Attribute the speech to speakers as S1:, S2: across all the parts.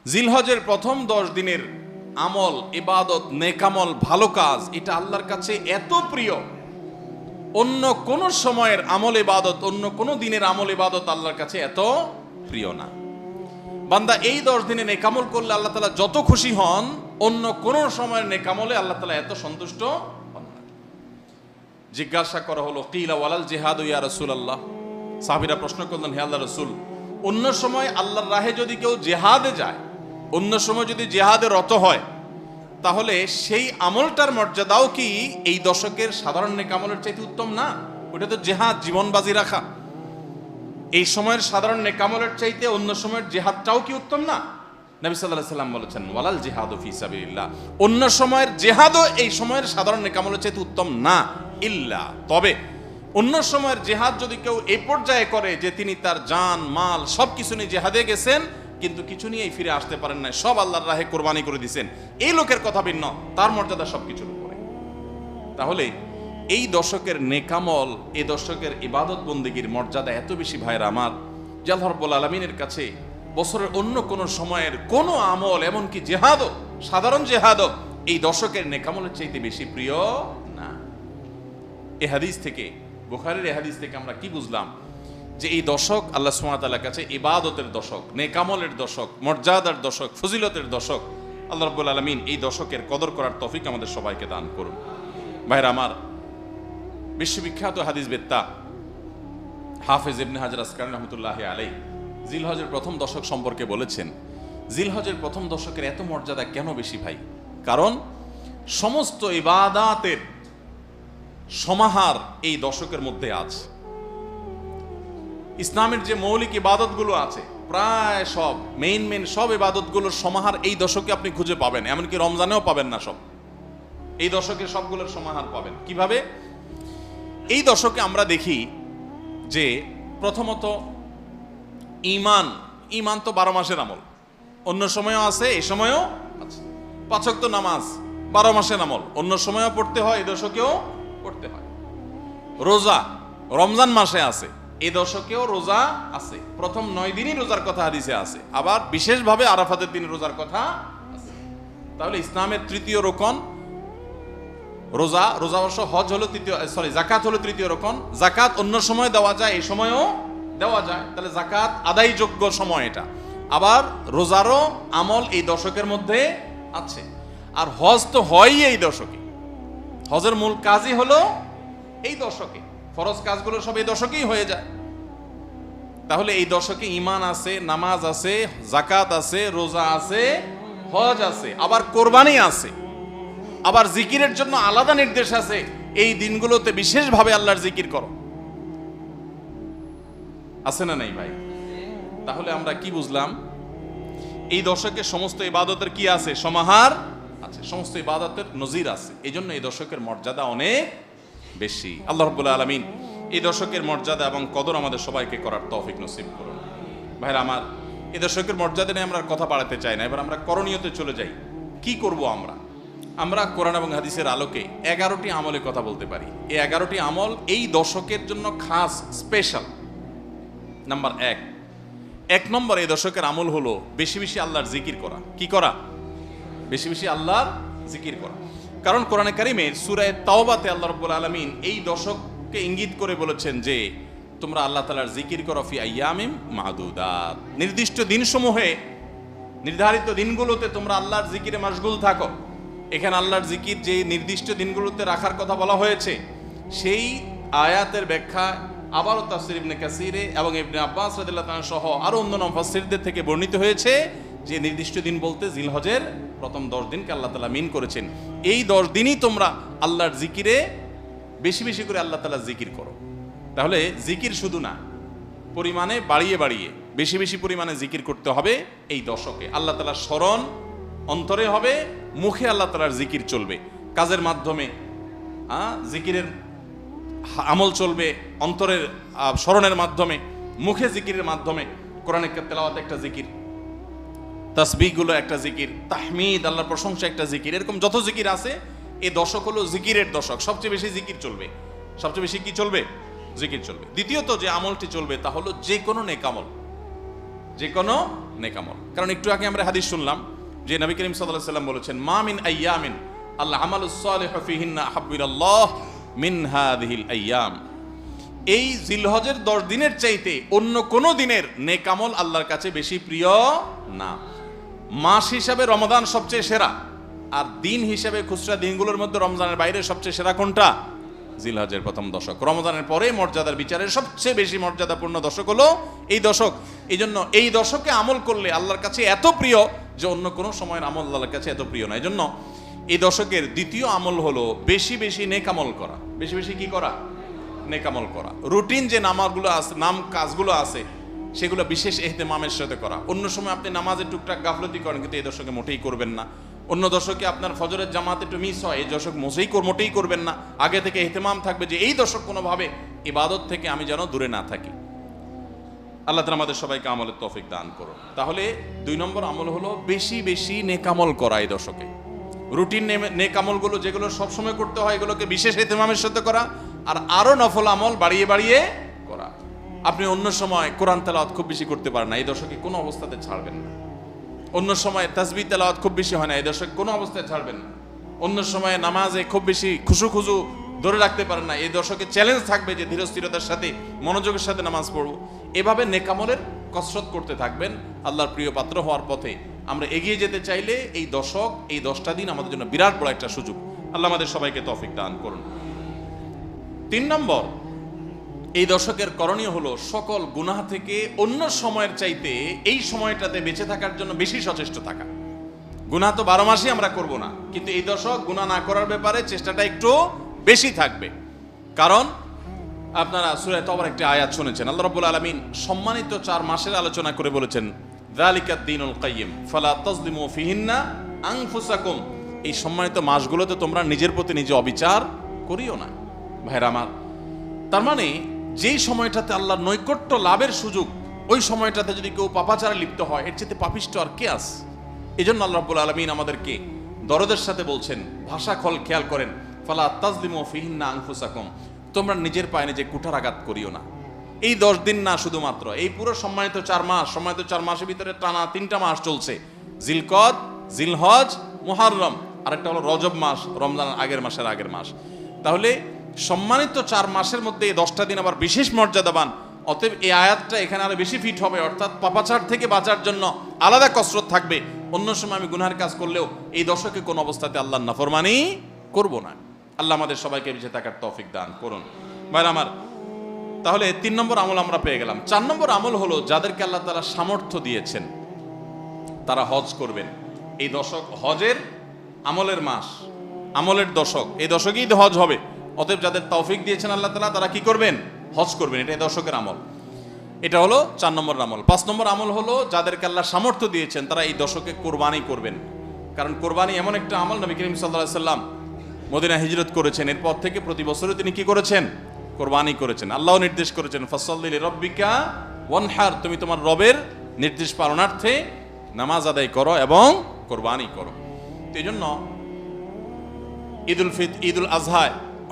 S1: জিলহজের প্রথম 10 দিনের আমল, ইবাদত, নেকামল, ভালো কাজ, এটা আল্লাহর কাছে এত প্রিয়, অন্য কোন সময়ের আমল ইবাদত, অন্য কোন দিনের আমল ইবাদত আল্লাহর কাছে এত প্রিয় না। বান্দা এই 10 দিনে নেকামল করলে আল্লাহ তাআলা যত খুশি হন, অন্য কোন সময়ের নেকামলে আল্লাহ তাআলা এত সন্তুষ্ট হন না। জিজ্ঞাসা করা হলো, কিলা ওয়ালাল জিহাদু ইয়া রাসূলুল্লাহ। সাহাবীরা প্রশ্ন করলেন, হে আল্লাহর রাসূল, অন্য সময় আল্লাহর রাহে যদি কেউ জিহাদে যায়, অন্য সময় যদি জিহাদে রত হয়, তাহলে সেই আমলটার মর্যাদাও কি এই দশকের সাধারণ নেকামলের চাইতে উত্তম না? ওটা তো জিহাদ, জীবন বাজি রাখা। এই সময়ের সাধারণ নেকামলের চাইতে অন্য সময়ের জিহাদটাও কি উত্তম না? নবী সাল্লাল্লাহু আলাইহি ওয়াসাল্লাম বলেছেন, ওয়ালাল জিহাদু ফি সাবিলিল্লাহ, অন্য সময়ের জিহাদও এই সময়ের সাধারণ নেকামলের চাইতে উত্তম না। ইল্লা, তবে অন্য সময়ের জিহাদ যদি কেউ এই পর্যায়ে করে যে তিনি তার জান মাল সবকিছু নিয়ে জিহাদে গেছেন, কিন্তু কিছু নিয়েই ফিরে আসতে পারেন না, সব আল্লাহর রাহে কোরবানি করে দিয়েছেন, এই লোকের কথা ভিন্ন, তার মর্যাদা সবকিছুর উপরে। তাহলে এই দশকের নেকামল, এই দশকের ইবাদত বন্দেগীর মর্যাদা এত বেশি ভাইরা আমার, যে আল্লাহ রাব্বুল আলামিনের কাছে বছরের অন্য কোন সময়ের কোন আমল, এমনকি জিহাদও, সাধারণ জিহাদও এই দশকের নেকামলের চাইতে বেশি প্রিয় না। এই হাদিস থেকে, বুখারীর এই হাদিস থেকে আমরা কি বুঝলাম? যে এই দশক আল্লাহ সুবহানাহু ওয়া তাআলার কাছে ইবাদতের দশক, নেকামলের দশক, মর্যাদার দশক, ফজিলতের দশক। আল্লাহ রাব্বুল আলামিন এই দশকের কদর করার তৌফিক আমাদের সবাইকে দান করুন। ভাইরা আমার, বিশ্ববিখ্যাত হাদিসবেত্তা হাফেজ ইবনে হাজার আসকালানী রাহমাতুল্লাহি আলাইহি জিলহজের প্রথম দশক সম্পর্কে বলেছেন, জিলহজের প্রথম দশকের এত মর্যাদা কেন বেশি ভাই? কারণ সমস্ত ইবাদাতের সমাহার এই দশকের মধ্যে আছে। ইসলামের যে মৌলিক ইবাদতগুলো আছে, প্রায় সব মেইন সব ইবাদতগুলোর সমাহার এই দশকে আপনি খুঁজে পাবেন, এমনকি রমজানেও পাবেন না সব, এই দশকে সবগুলোর সমাহার পাবেন। কিভাবে? এই দশকে আমরা দেখি যে প্রথমত ঈমান তো 12 মাসের আমল, অন্য সময়ও আছে, এই সময়ও আছে। 5 ওয়াক্ত নামাজ 12 মাসের আমল, অন্য সময়ও পড়তে হয়, এই দশকেও পড়তে হয়। রোজা রমজান মাসে আছে, এই দশকেও রোজা আছে, প্রথম 9 দিনই রোজার কথা হাদিসে আছে, আবার বিশেষভাবে আরাফাতের দিন রোজার কথা আছে। তাহলে ইসলামের তৃতীয় রোকন রোজা, রোজা অবশ্য হজ হলো তৃতীয়, যাকাত হলো তৃতীয় রোকন। যাকাত অন্য সময় দেওয়া যায়, এই সময়ও দেওয়া যায়, তাহলে যাকাত আদায়যোগ্য সময় এটা। আবার রোজারও আমল এই দশকের মধ্যে আছে। আর হজ তো হয়ই এই দশকে, হজের মূল কাজই হলো এই দশকে, ফরজ কাজগুলো সব এই দশকেই হয়ে যায়। তাহলে এই দশকে ঈমান আছে, নামাজ আছে, যাকাত আছে, রোজা আছে, হজ আছে, আবার কোরবানি আছে, আবার জিকিরের জন্য আলাদা নির্দেশ আছে, এই দিনগুলোতে বিশেষভাবে আল্লাহর জিকির করো। আছে না নাই ভাই? তাহলে আমরা কি বুঝলাম? এই দশকে সমস্ত ইবাদতের কি আছে? সমাহার আছে, সমস্ত ইবাদতের নজির আছে। এই জন্য এই দশকের মর্যাদা অনেক বেশি। আল্লাহ রাব্বুল আলামিন এই দশকের মর্যাদা এবং কদর আমাদের সবাইকে করার তৌফিক নসিব করুন। ভাইরা আমার, এই দশকের মর্যাদা নিয়ে আমরা কথা বাড়াতে চাই না, এবার আমরা করণীয়তে চলে যাই। কি করব আমরা? আমরা কোরআন এবং হাদিসের আলোকে 11টি আমলের কথা বলতে পারি। এই 11টি আমল এই দশকের জন্য খাস, স্পেশাল। নাম্বার 1 নম্বর এই দশকের আমল হলো বেশি বেশি আল্লাহর জিকির করা। কি করা? বেশি বেশি আল্লাহর জিকির করা। কারণ কোরআনে কারিমের সূরা তাওবাতে আল্লাহ রাব্বুল আলামিন এই দশককে ইঙ্গিত করে বলেছেন যে তোমরা আল্লাহ তাআলার জিকির করো ফি আইয়ামিম মাদুদাত, নির্দিষ্ট দিনসমূহে, নির্ধারিত দিনগুলোতে তোমরা আল্লাহর জিকিরে মাশগুল থাকো। এখানে আল্লাহর জিকির যে নির্দিষ্ট দিনগুলোতে রাখার কথা বলা হয়েছে, সেই আয়াতের ব্যাখ্যা আবারও তাফসীর ইবনে কাসিরে এবং ইবনে আব্বাস রাদিয়াল্লাহু তাআলা সহ আরো অন্যান্য মুফাসসিরদের থেকে বর্ণিত হয়েছে যে নির্দিষ্ট দিন বলতে জিলহজের প্রথম 10 দিনকে আল্লাহ তাআলা মিন করেছেন। এই 10 দিনই তোমরা আল্লাহর জিকিরে বেশি বেশি করে আল্লাহ তাআলার জিকির করো। তাহলে জিকির শুধু না, পরিমাণে বাড়িয়ে বাড়িয়ে বেশি বেশি পরিমাণে জিকির করতে হবে। এই দশকে আল্লাহ তাআলার স্মরণ অন্তরে হবে, মুখে আল্লাহ তাআলার জিকির চলবে, কাজের মাধ্যমে জিকিরের আমল চলবে, অন্তরের স্মরণের মাধ্যমে, মুখে জিকিরের মাধ্যমে। কোরআনের তেলাওয়াত একটা জিকির, তাসবিহগুলো একটা জিকির, তাহমিদ আল্লাহর প্রশংসা একটা জিকির, এরকম যত জিকির আছে এই দশক হলো জিকিরের দশক। সবচেয়ে বেশি জিকির চলবে, সবচেয়ে বেশি কি চলবে? জিকির চলবে। দ্বিতীয়ত যে আমলটি চলবে তা হলো যে কোনো নেকামল, যে কোনো নেকামল। কারণ একটু আগে আমরা হাদিস শুনলাম যে নবী করিম সাল্লাল্লাহু আলাইহি ওয়াসাল্লাম বলেছেন, মা মিন আইয়ামিন আল আমালুস সালিহু ফিহিন্না আহাব্বু ইলাল্লাহ মিন হাযিহিল আইয়াম। এই জিলহজের 10 দিনের চাইতে অন্য কোন দিনের নেকামল আল্লাহর কাছে বেশি প্রিয় না। মাস হিসাবে রমাদান সবচেয়ে সেরা, আর দিন হিসাবে খুচরা দিনগুলোর মধ্যে রমজানের বাইরে সবচেয়ে সেরা কোনটা? জিলহজের প্রথম দশক। রমজানের পরে মর্যাদার বিচারে সবচেয়ে বেশি মর্যাদাপূর্ণ দশক হলো এই দশক। এই জন্য এই দশকে আমল করলে আল্লাহর কাছে এত প্রিয় যে অন্য কোনো সময়ের আমল আল্লাহর কাছে এত প্রিয় না। এই জন্য এই দশকের দ্বিতীয় আমল হলো বেশি বেশি নেকামল করা। বেশি বেশি কি করা? নেকামল করা। রুটিন যে নামাজগুলো আছে, কাজগুলো আছে, সেগুলো বিশেষ ইহতেমামের সাথে করা। অন্য সময় আপনি নামাজের টুকটাক গাফলতি করেন, কিন্তু এই দশকে মোটেই করবেন না। অন্য দশকে আপনার ফজরের জামাত একটু মিস হয়, এই দশক মোটেই করবেন না। আগে থেকে ইহতেমাম থাকবে যে এই দশক কোনোভাবে ইবাদত থেকে আমি যেন দূরে না থাকি। আল্লাহ তাআলা আমাদের সবাইকে আমলের তৌফিক দান করুন। তাহলে 2 নম্বর আমল হলো বেশি বেশি নেকামল করা এই দশকে। রুটিন নেকামলগুলো যেগুলো সবসময় করতে হয় এগুলোকে বিশেষ ইহতেমামের সাথে করা, আর আরো নফল আমল বাড়িয়ে বাড়িয়ে করা। আপনি অন্য সময় কোরআন তেলাওয়াত খুব বেশি করতে পারেন না, এই দশকে কোনো অবস্থাতে ছাড়বেন না। অন্য সময় তাসবিহ তেলাওয়াত খুব বেশি হয় না, এই দশকে কোনো অবস্থায় ছাড়বেন না। অন্য সময় নামাজে খুব বেশি খুশু ধরে রাখতে পারেন না, এই দশকে চ্যালেঞ্জ থাকবে যে ধীরস্থিরতার সাথে মনোযোগের সাথে নামাজ পড়ব। এভাবে নেকামলের কসরত করতে থাকবেন আল্লাহর প্রিয় পাত্র হওয়ার পথে। আমরা এগিয়ে যেতে চাইলে এই দশক, এই 10টা দিন আমাদের জন্য বিরাট বড় একটা সুযোগ। আল্লাহ আমাদের সবাইকে তৌফিক দান করুন। 3 নম্বর, এই দশকের করণীয় হলো সকল গুনাহ থেকে অন্য সময়ের চাইতে এই সময়টাতে বেঁচে থাকার জন্য বেশি সচেষ্ট থাকা। গুনাহ তো 12 মাসই আমরা করব না, কিন্তু এই দশক গুনাহ না করার ব্যাপারে চেষ্টাটা একটু বেশি থাকবে। কারণ আপনারা সূরা তওবার একটি আয়াত শুনেছেন, আল্লাহ রাব্বুল আলামিন সম্মানিত 4 মাসের আলোচনা করে বলেছেন, যালিকাদ দীনুল কাইয়্যিম ফালা তাজলিমু ফিহিন্না আনফুসাকুম। এই সম্মানিত মাসগুলোতে তোমরা নিজের প্রতি নিজে অবিচার করিও না। ভাইরা আমার, তার মানে যেই সময়টাতে আল্লাহর নৈকট্য লাভের সুযোগ, ওই সময়টাতে যদি কেউ পাপাচারে লিপ্ত হয়, এর চেয়ে পাপিষ্ঠ আর কে আছে? এই জন্য আল্লাহ রাব্বুল আলামিন আমাদেরকে দরদের সাথে বলছেন, ভাষা খেয়াল করেন, ফালা তাজলিমু ফিহিন্না আনফুসাকুম, তোমরা নিজের পায়ে নিজে কুঠারাঘাত করিও না। এই 10 দিন না, শুধুমাত্র এই পুরো সম্মানিত 4 মাস, সম্মানিত 4 মাসের ভিতরে টানা 3টা মাস চলছে, জিলকদ, জিলহজ, মুহররম, আরেকটা হলো রজব মাস, রমজানের আগের মাস। তাহলে সম্মানিত 4 মাসের মধ্যে এই 10টা দিন আবার বিশেষ মর্যাদাবান। অতএব এই আয়াতটা এখানে আরো বেশি ফিট হবে, অর্থাৎ পাপাচার থেকে বাঁচার জন্য আলাদা কসরত থাকবে। অন্য সময় আমি গুনাহের কাজ করলেও এই দশকে কোন অবস্থাতে আল্লাহর নাফরমানি করব না। আল্লাহ আমাদের সবাইকে বেঁচে থাকার তৌফিক দান করুন। ভাইরা আমার, তাহলে 3 নম্বর আমল আমরা পেয়ে গেলাম। 4 নম্বর আমল হলো যাদেরকে আল্লাহ তাআলা সামর্থ্য দিয়েছেন তারা হজ করবেন। এই দশক হজের আমলের মাস, আমলের দশক। এই দশকেই হজ হবে। অতএব যাদের তৌফিক দিয়েছেন আল্লাহ তাআলা, তারা কি করবেন? হজ করবেন। এটা এই দশকের আমল। এটা হলো 4 নম্বর আমল। 5 নম্বর আমল হলো যাদেরকে আল্লাহ সামর্থ্য দিয়েছেন তারা এই দশকে কোরবানি করবেন। কারণ কোরবানি এমন একটা আমল, নবী করিম সাল্লাল্লাহু আলাইহি সাল্লাম মদিনা হিজরত করেছেন, এরপর থেকে প্রতি বছরই তিনি কি করেছেন? কোরবানি করেছেন। আল্লাহ নির্দেশ করেছেন, ফাসাল্লি লিরাব্বিকা ওয়ানহার, তুমি তোমার রবের নির্দেশ পালনার্থে নামাজ আদায় করো এবং কোরবানি করো। এই জন্য ঈদুল আজহা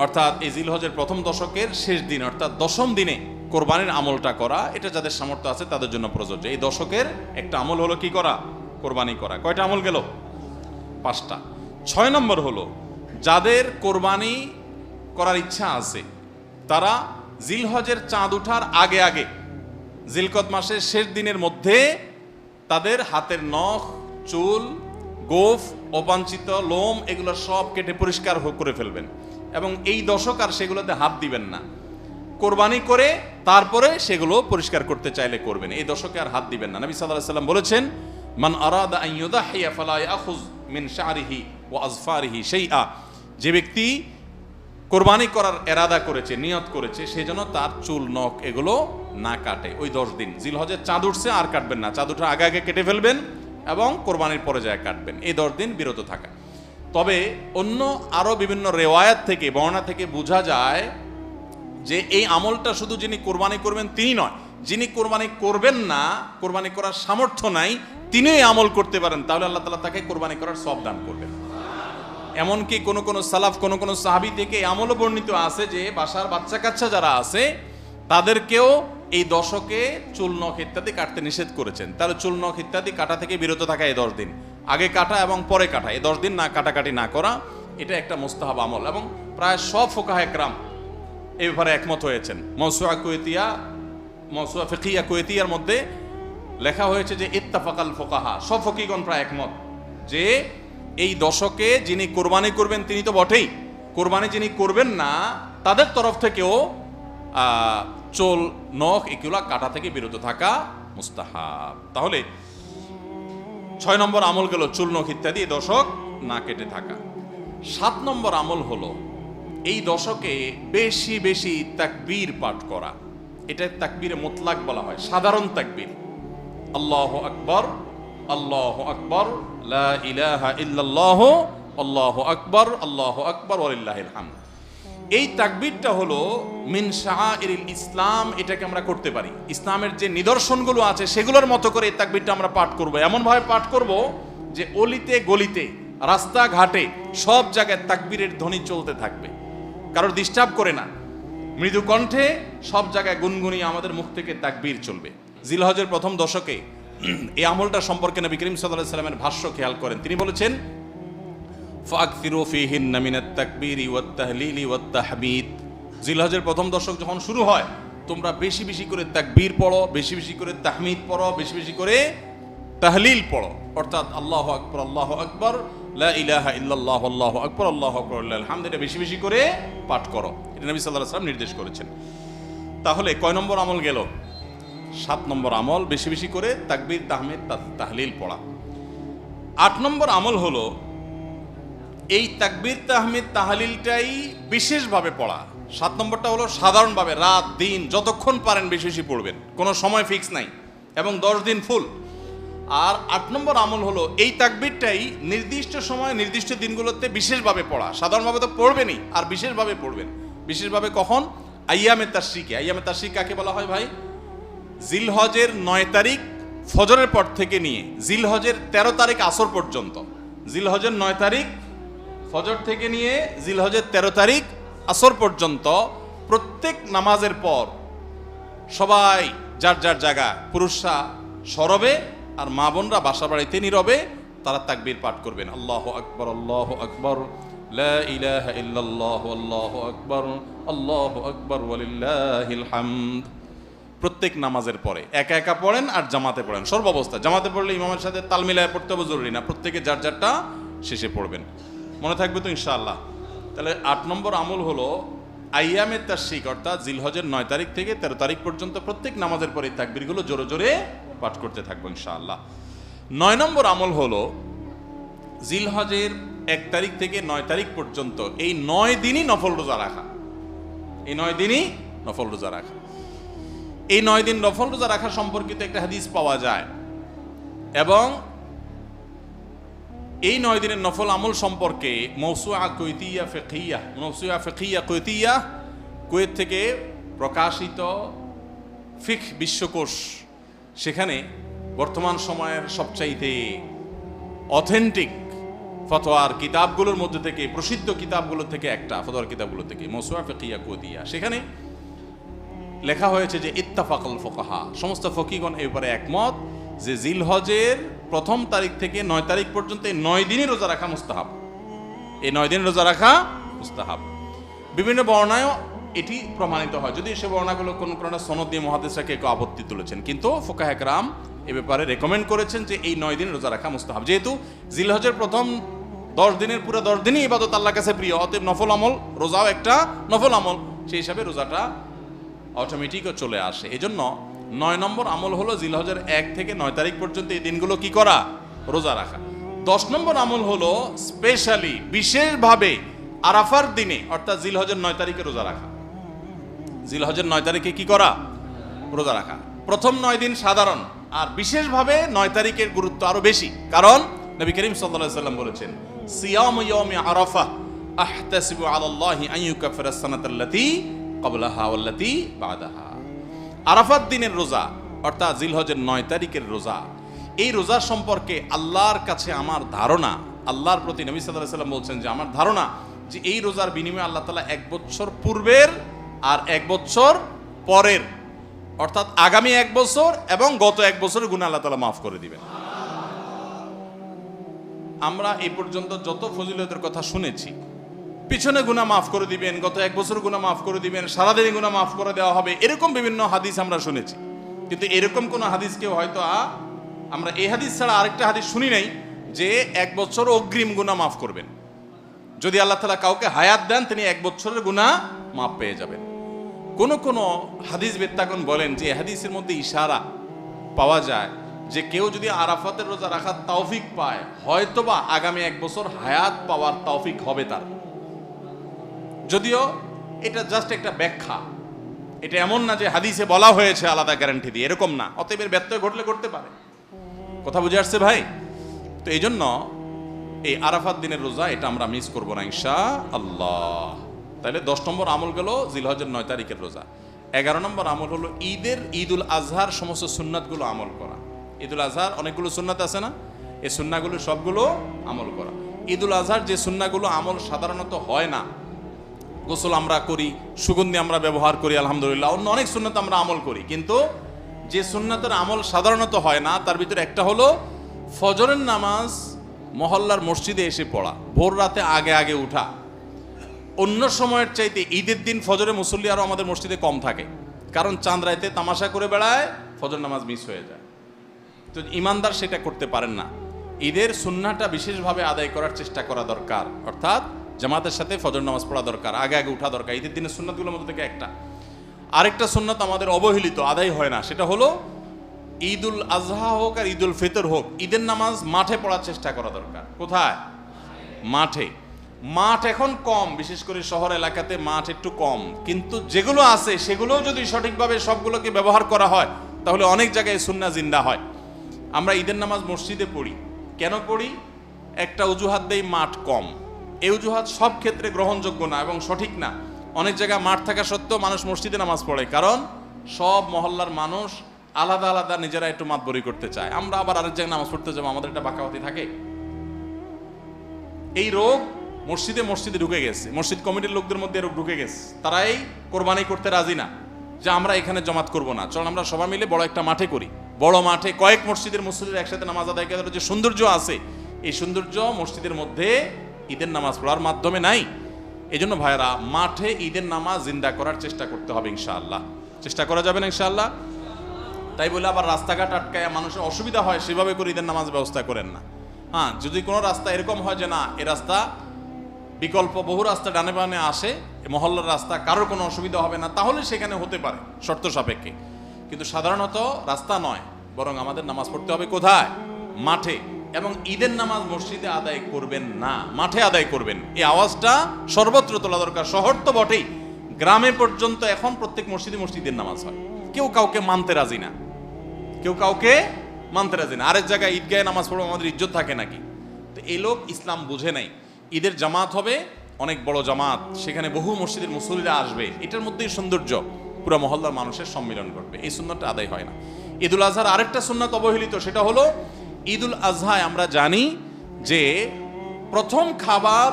S1: অর্থাৎ এই জিলহজের প্রথম দশকের শেষ দিন অর্থাৎ 10ম দিনে কোরবানির আমলটা করা, এটা যাদের সামর্থ্য আছে তাদের জন্য প্রযোজ্য। এই দশকের একটা আমল হলো কি করা? কোরবানি করা। কয়টা আমল গেল? 5টা। 6 নম্বর হলো যাদের কোরবানি করার ইচ্ছা আছে তারা জিলহজের চাঁদ ওঠার আগে আগে জিলকদ মাসের শেষ দিনের মধ্যে তাদের হাতের নখ, চুল, গোফ, অবাঞ্ছিত লোম এগুলো সব কেটে পরিষ্কার করে ফেলবেন এবং এই দশক আর সেগুলোতে হাত দিবেন না। কোরবানি করে তারপরে সেগুলো পরিষ্কার করতে চাইলে করবেন, এই দশকে আর হাত দিবেন না। নবী সাল্লাল্লাহু আলাইহি ওয়াসাল্লাম বলেছেন, মান আরাদা আন ইউদাহিয়া ফালা ইয়াখুয মিন শা'রিহি ওয়া আযফারিহি শাইআ, যে ব্যক্তি কোরবানি করার এরাদা করেছে, নিয়ত করেছে, সে যেন তার চুল, নখ এগুলো না কাটে ওই 10 দিন। জিলহজের চাঁদ উঠছে আর কাটবেন না, চাঁদ ওঠার আগে আগে কেটে ফেলবেন এবং কোরবানির পরে যায় কাটবেন, এই 10 দিন বিরত থাকা। তবে অন্য আরো বিভিন্ন রেওয়ায়াত থেকে, বর্ণনা থেকে বোঝা যায় যে এই আমলটা শুধু যিনি কোরবানি করবেন তিনি নয়, যিনি কোরবানি করবেন না, কোরবানি করার সামর্থ্য নাই, তিনিও এই আমল করতে পারেন, তাহলে আল্লাহ তাআলা তাকে কোরবানি করার সওয়াব দান করবেন। এমনকি কোন সালাফ, কোন সাহাবী থেকে এই আমলও বর্ণিত আছে যে বাসার বাচ্চা কাচ্চা যারা আছে তাদেরকেও এই দশকে চুল নখ ইত্যাদি কাটতে নিষেধ করেছেন, তাহলে চুল নখ ইত্যাদি কাটা থেকে বিরত থাকা এই 10 দিন, আগে কাটা এবং পরে কাটা, এই 10 দিন না কাটাকাটি না করা, এটা একটা মুস্তাহাব আমল। এবং প্রায় সব ফুকাহা একরাম এই ব্যাপারে একমত হয়েছেন। মওসুআ ফিকহিয়া কুয়েতিয়ার মধ্যে লেখা হয়েছে যে ইত্তাফাকাল ফুকাহা, সব ফকিহগণ প্রায় একমত যে এই দশকে যিনি কোরবানি করবেন তিনি তো বটেই, কোরবানি যিনি করবেন না তাদের তরফ থেকেও চুল নখ এগুলা কাটা থেকে বিরত থাকা মুস্তাহাব। তাহলে 6 নম্বর আমল গেল চুল নখ ইত্যাদি দশক না কেটে থাকা। 7 নম্বর আমল হলো এই দশকে বেশি বেশি তাকবীর পাঠ করা। এটা তাকবীরে মুতলাক বলা হয়, সাধারণ তাকবীর। আল্লাহু আকবার, আল্লাহু আকবার, লা ইলাহা ইল্লাল্লাহ, আল্লাহু আকবার, আল্লাহু আকবার ওয়ালিল্লাহিল হামদ। এই তাকবীরটা হলো মিন শাআইরিল ইসলাম, এটাকে আমরা করতে পারি। ইসলামের যে নিদর্শনগুলো আছে সেগুলোর মতো করে এই তাকবীরটা আমরা পাঠ করব, এমন ভাবে পাঠ করব যে অলিতে গলিতে রাস্তাঘাটে সব জায়গায় তাকবীরের ধ্বনি চলতে থাকবে, কারোর ডিস্টার্ব করে না, মৃদু কণ্ঠে সব জায়গায় গুনগুনিয়ে আমাদের মুখ থেকে তাকবীর চলবে। জিলহজের প্রথম দশকে এই আমলটা সম্পর্কে নবী করিম সাল্লাল্লাহু আলাইহি ওয়াসাল্লামের ভাষ্য খেয়াল করেন। তিনি বলেছেন ফাকসিরু ফীহিন্না মিনাত তাকবীরি ওয়াত তাহলিলি ওয়াত তাহমিদ। জিলহজের প্রথম দশক যখন শুরু হয় তোমরা বেশি বেশি করে তাকবীর পড়ো, বেশি বেশি করে তাহমিদ পড়ো, বেশি বেশি করে তাহলিল পড়ো, অর্থাৎ আল্লাহু আকবার, আল্লাহু আকবার, লা ইলাহা ইল্লাল্লাহ, আল্লাহু আকবার, আল্লাহু আকবার ওয়ালিল্লাহিল হামদ, এটা বেশি বেশি করে পাঠ করো। এটা নবী সাল্লাল্লাহু আলাইহি ওয়াসাল্লাম নির্দেশ করেছেন। তাহলে কয় নম্বর আমল গেল? 7 নম্বর আমল বেশি বেশি করে তাকবীর তাহমিদ তাহলিল পড়া। 8 নম্বর আমল হলো এই তাকবীর তাহমিদ তাহলিলটাই বিশেষভাবে পড়া। 7 নম্বরটা হলো সাধারণভাবে রাত দিন যতক্ষণ পারেন বেশি বেশি পড়বেন, কোনো সময় ফিক্স নাই, এবং 10 দিন ফুল। আর 8 নম্বর আমল হলো এই তাকবীরটাই নির্দিষ্ট সময় নির্দিষ্ট দিনগুলোতে বিশেষভাবে পড়া। সাধারণভাবে তো পড়বেনই, আর বিশেষভাবে পড়বেন। বিশেষভাবে কখন? আইয়ামে তাশরিকে। আইয়ামে তাশরিক কাকে বলা হয় ভাই? জিলহজের 9 তারিখ ফজরের পর থেকে নিয়ে জিলহজের 13 তারিখ আসর পর্যন্ত, জিলহজের 9 তারিখ ফজর থেকে নিয়ে জিলহজের 13 তারিখ আসর পর্যন্ত প্রত্যেক নামাজের পর সবাই যার যার জায়গা, পুরুষরা সরবে আর মা বোনরা বাসা বাড়িতে নীরবে তারা তাকবীর পাঠ করবেন। আল্লাহু আকবার, আল্লাহু আকবার, লা ইলাহা ইল্লাল্লাহ, আল্লাহু আকবার, আল্লাহু আকবার ওয়ালিল্লাহিল হামদ। প্রত্যেক নামাজের পরে একা একা পড়েন আর জামাতে পড়েন, সর্বাবস্থা। জামাতে পড়লে ইমামের সাথে তাল মিলায় পড়তে হবে জরুরি না, প্রত্যেকে যার যারটা শেষে পড়বেন। মনে থাকবে তো ইনশাআল্লাহ? তাহলে 8 নম্বর আমল হলো আইয়ামে তাশরিক, অর্থাৎ জিলহজের 9 তারিখ থেকে 13 তারিখ পর্যন্ত প্রত্যেক নামাজের পরে তাকবীরগুলো জোরে জোরে পাঠ করতে থাকবো ইনশাআল্লাহ। 9 নম্বর আমল হলো জিলহজের 1 তারিখ থেকে 9 তারিখ পর্যন্ত এই 9 দিনই নফল রোজা রাখা। এই 9 দিনই নফল রোজা রাখা। এই 9 দিন নফল রোজা রাখা সম্পর্কিত একটা হাদিস পাওয়া যায়, এবং এই 9 দিনের নফল আমল সম্পর্কে মওসুআ ফিকহিয়া কুয়েতিয়া, কুয়েত থেকে প্রকাশিত ফিকহ বিশ্বকোষ, সেখানে বর্তমান সময়ের সবচাইতে অথেন্টিক ফতোয়ার কিতাবগুলোর মধ্যে থেকে, প্রসিদ্ধ কিতাবগুলো থেকে একটা, ফতোয়ার কিতাবগুলো থেকে মওসুআ ফিকহিয়া কুয়েতিয়া, সেখানে লেখা হয়েছে যে ইত্তাফাকাল ফুকাহা, সমস্ত ফকিহগণ এই ব্যাপারে একমত যে জিলহজের প্রথম তারিখ থেকে 9 তারিখ পর্যন্ত এই 9 দিনই রোজা রাখা মুস্তাহাব। এই 9 দিন রোজা রাখা মুস্তাহাব। বিভিন্ন বর্ণায়ও এটি প্রমাণিত হয়, যদি সে বর্ণাগুলো কোনো সনদ দিয়ে মুহাদ্দিসরা কেউ আপত্তি তুলেছেন, কিন্তু ফুকাহা একরাম এ ব্যাপারে রেকমেন্ড করেছেন যে এই 9 দিন রোজা রাখা মুস্তাহাব। যেহেতু জিলহজের প্রথম 10 দিনের পুরো 10 দিনই ইবাদত আল্লাহর কাছে প্রিয়, অতএব নফল আমল, রোজাও একটা নফল আমল, সেই হিসাবে রোজাটা অটোমেটিকও চলে আসে। এজন্য 9 নম্বর আমল হলো জিলহজের 1 থেকে 9 তারিখ পর্যন্ত এই দিনগুলো কি করা? রোজা রাখা। 10 নম্বর আমল হলো স্পেশালি বিশেষভাবে আরাফার দিনে, অর্থাৎ জিলহজের 9 তারিখে রোজা রাখা। জিলহজের 9 তারিখে কি করা? রোজা রাখা। প্রথম 9 দিন সাধারণ, আর বিশেষভাবে 9 তারিখের গুরুত্ব আরো বেশি, কারণ নবী করিম সাল্লাল্লাহু আলাইহি ওয়াসাল্লাম বলেছেন সিয়ামু ইয়াউমি আরাফা আহতাসিবু আলাল্লাহি আন ইউকাফিরা সানাতাল্লাতী ক্বাবলাহা ওয়াল্লাতী বাদাহা। আরাফাত দিনের রোজা, অর্থাৎ জিলহজের 9 তারিখের রোজা, এই রোজা সম্পর্কে আল্লাহর কাছে আমার ধারণা, আল্লাহর প্রতি নবী সাল্লাল্লাহু আলাইহি ওয়াসাল্লাম বলছেন যে আমার ধারণা যে এই রোজার বিনিময়ে আল্লাহ তাআলা 1 বছর পূর্বের আর 1 বছর পরের অর্থাৎ আগামী 1 বছর এবং গত 1 বছরের গুনাহ আল্লাহ তাআলা মাফ করে দিবেন। আমরা এই পর্যন্ত যত ফজিলতের কথা শুনেছি, পিছনে গুনাহ মাফ করে দিবেন, গত 1 বছর গুনাহ মাফ করে দিবেন, সারাদিনে গুনাহ মাফ করে দেওয়া হবে, এরকম বিভিন্ন হাদিস আমরা শুনেছি। কিন্তু এরকম কোন হাদিস কেউ হয়তো আমরা এই হাদিস ছাড়া আরেকটা হাদিস শুনি নাই যে 1 বছর অগ্রিম গুনাহ মাফ করবেন। যদি আল্লাহ তাআলা কাউকে হায়াত দেন, তিনি 1 বছরের গুনাহ মাফ পেয়ে যাবেন। কোন কোন হাদিস বেত্তাগণ বলেন যে হাদিসের মধ্যে ইশারা পাওয়া যায় যে কেউ যদি আরাফাতের রোজা রাখার তৌফিক পায়, হয়তোবা আগামী 1 বছর হায়াত পাওয়ার তৌফিক হবে তার। যদিও এটা জাস্ট একটা ব্যাখ্যা, এটা এমন না যে হাদিসে বলা হয়েছে আলাদা গ্যারান্টি দিয়ে, এরকম না। অতএব এর ব্যত্যয় ঘটলে করতে পারে। কথা বুঝে আসছে ভাই? তো এই জন্য এই আরাফাত দিনের রোজা এটা আমরা মিস করবো না ইনশাআল্লাহ। তাহলে 10 নম্বর আমল গেল জিলহজের 9 তারিখের রোজা। 11 নম্বর আমল হলো ঈদুল আজহার সমস্ত সুন্নাতগুলো আমল করা। ঈদুল আজহার অনেকগুলো সুন্নাত আছে না, এই সুন্নাগুলো সবগুলো আমল করা। ঈদুল আজহার যে সুন্নাগুলো আমল সাধারণত হয় না, গোসল আমরা করি, সুগন্ধি আমরা ব্যবহার করি, আলহামদুলিল্লাহ, অন্য অনেক সুন্নাত আমরা আমল করি, কিন্তু যে সুন্নাতের আমল সাধারণত হয় না তার ভিতরে একটা হলো ফজরের নামাজ মহল্লার মসজিদে এসে পড়া, ভোর রাতে আগে আগে উঠা। অন্য সময়ের চাইতে ঈদের দিন ফজরে মুসল্লি আরও আমাদের মসজিদে কম থাকে, কারণ চাঁদ রাইতে তামাশা করে বেড়ায়, ফজর নামাজ মিস হয়ে যায়। তো ইমানদার সেটা করতে পারেন না। ঈদের সুন্নাহটা বিশেষভাবে আদায় করার চেষ্টা করা দরকার, অর্থাৎ জামাতের সাথে ফজর নামাজ পড়া দরকার, আগে আগে উঠা দরকার। ঈদের দিনের সুন্নাতগুলোর মধ্যে থেকে একটা। আরেকটা সুন্নাত আমাদের অবহেলিত, আদায় হয় না, সেটা হলো ঈদুল আজহা হোক আর ঈদুল ফিতর হোক, ঈদের নামাজ মাঠে পড়ার চেষ্টা করা দরকার। কোথায়? মাঠে। মাঠ এখন কম, বিশেষ করে শহর এলাকাতে মাঠ একটু কম, কিন্তু যেগুলো আছে সেগুলো যদি সঠিকভাবে সবগুলোকে ব্যবহার করা হয় তাহলে অনেক জায়গায় সুন্নাহ জিন্দা হয়। আমরা ঈদের নামাজ মসজিদে পড়ি, কেন পড়ি? একটা অজুহাত দেই, মাঠ কম। এই অজুহাত সব ক্ষেত্রে গ্রহণযোগ্য না এবং সঠিক না। অনেক জায়গায় মাঠ থাকা সত্ত্বেও মানুষ মসজিদে নামাজ পড়ে, কারণ সব মহল্লার মানুষ আলাদা আলাদা নিজেরা একটু মাতবরি করতে চায়। আমরা আবার আরেক জায়গায় নামাজ পড়তে যাবো, আমাদের একটা বাঁকাবাতি থাকে। এই রোগ মসজিদে মসজিদে ঢুকে গেছে, মসজিদ কমিটির লোকদের মধ্যে রোগ ঢুকে গেছে। তারাই কোরবানি করতে রাজি না, যে আমরা এখানে জমাত করব না, চল আমরা সবাই মিলে বড় একটা মাঠে করি। বড় মাঠে কয়েক মসজিদের মুসল্লিরা একসাথে নামাজ আদায় করার যে সৌন্দর্য আছে, এই সৌন্দর্য মসজিদের মধ্যে ঈদের নামাজ পড়ার মাধ্যমে নাই। এই জন্য ভাইরা, মাঠে ঈদের নামাজ জিন্দা করার চেষ্টা করতে হবে ইনশাআল্লাহ। চেষ্টা করা যাবে না ইনশাআল্লাহ? তাই বলে আবার রাস্তাঘাট আটকায় মানুষের অসুবিধা হয় সেভাবে করে ঈদের নামাজ ব্যবস্থা করেন না। হ্যাঁ, যদি কোনো রাস্তা এরকম হয় যে না, এ রাস্তা বিকল্প বহু রাস্তা ডানে বামে আসে, মহল্লার রাস্তা, কারোর কোনো অসুবিধা হবে না, তাহলে সেখানে হতে পারে শর্ত সাপেক্ষে। কিন্তু সাধারণত রাস্তা নয়, বরং আমাদের নামাজ পড়তে হবে কোথায়? মাঠে। এবং ঈদের নামাজ মসজিদে আদায় করবেন না, মাঠে আদায় করবেন। এই আওয়াজটা সর্বত্র তোলা দরকার। শহর তো বটেই, গ্রামে পর্যন্ত এখন প্রত্যেক মসজিদে মসজিদের নামাজ হয়। কেউ কাউকে মানতে রাজি না, কেউ কাউকে মানতে রাজি না। আরেক জায়গায় ঈদগাহে নামাজ পড়বো, আমাদের ইজ্জত থাকে নাকি? তো এই লোক ইসলাম বুঝে নাই। ঈদের জামাত হবে, অনেক বড় জামাত, সেখানে বহু মসজিদের মুসল্লিরা আসবে, এটার মধ্যেই সৌন্দর্য, পুরো মহল্লার মানুষের সম্মিলন ঘটবে। এই সুন্নাতটা আদায় হয় না। ঈদুল আজহার আরেকটা সুন্নাত অবহেলিত, সেটা হলো ঈদুল আজহায় আমরা জানি যে প্রথম খাবার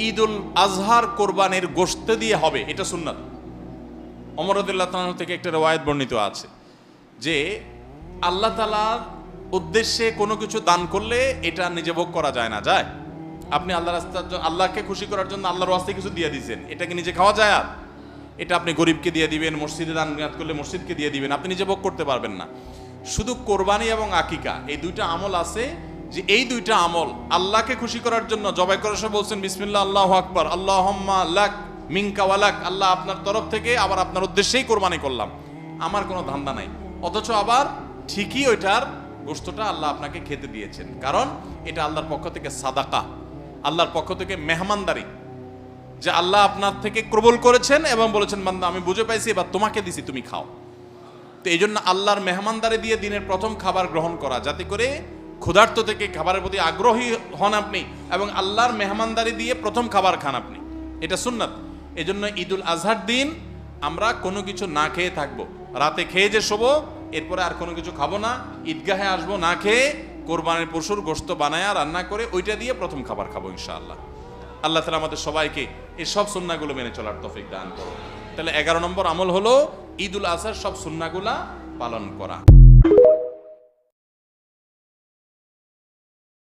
S1: ঈদুল আজহার কোরবানির গোশত দিয়ে হবে, এটা সুন্নাত। ওমর রাদিয়াল্লাহু তাআলা থেকে একটা রওয়ায়াত বর্ণিত আছে যে আল্লাহ তাআলার উদ্দেশ্যে কোনো কিছু দান করলে এটা নিজে ভোগ করা যায় না। যায়? আপনি আল্লাহর রাস্তার জন্য, আল্লাহকে খুশি করার জন্য আল্লাহর ওয়াস্তে কিছু দিয়ে দিয়েছেন, এটাকে নিজে খাওয়া যায়? আর এটা আপনি গরিবকে দিয়ে দিবেন, মসজিদে দান করলে মসজিদকে দিয়ে দিবেন, আপনি নিজে ভোগ করতে পারবেন না। শুধু কোরবানি এবং আকিকা, এই দুইটা আমল আছে যে এই দুইটা আমল আল্লাহকে খুশি করার জন্য জবাই করার সময় বলছেন বিসমিল্লাহ আল্লাহু আকবার, আল্লাহুম্মা লাক মিনকা ওয়ালাক, আল্লাহ আপনার তরফ থেকে আবার আপনার উদ্দেশ্যেই কোরবানি করলাম, আমার কোনো ধান্দা নাই। অথচ আবার ঠিকই ওইটার গোশতটা আল্লাহ আপনাকে খেতে দিয়েছেন, কারণ এটা আল্লাহর পক্ষ থেকে সাদাকা, আল্লাহর পক্ষ থেকে মেহমানদারি, যে আল্লাহ আপনার থেকে কবুল করেছেন এবং বলেছেন বান্দা আমি বুঝে পাইছি, এবার তোমাকে দিছি, তুমি খাও। তো এই জন্য আল্লাহর মেহমানদারি দিয়ে দিনের প্রথম খাবার গ্রহণ করা, যাতে করে ক্ষুধার্ত থেকে খাবারের প্রতি আগ্রহী হন আপনি, এবং আল্লাহর মেহমানদারি দিয়ে প্রথম খাবার খান আপনি, এটা সুন্নাত। এই জন্য ঈদুল আজহার দিন আমরা কোনো কিছু না খেয়ে থাকবো, রাতে খেয়ে যে শোবো, এরপরে আর কোনো কিছু খাবো না, ঈদগাহে আসবো না খেয়ে, কোরবানির পশুর গোশত বানায়া রান্না করে ওইটা দিয়ে প্রথম খাবার খাবো ইনশাআল্লাহ। আল্লাহ তাআলা আমাদের সবাইকে এই সব সুন্নাহগুলো মেনে চলার তৌফিক দান করুন। তাহলে 11 নম্বর আমল হলো ঈদুল আজহার সব সুন্নাগুলা পালন করা।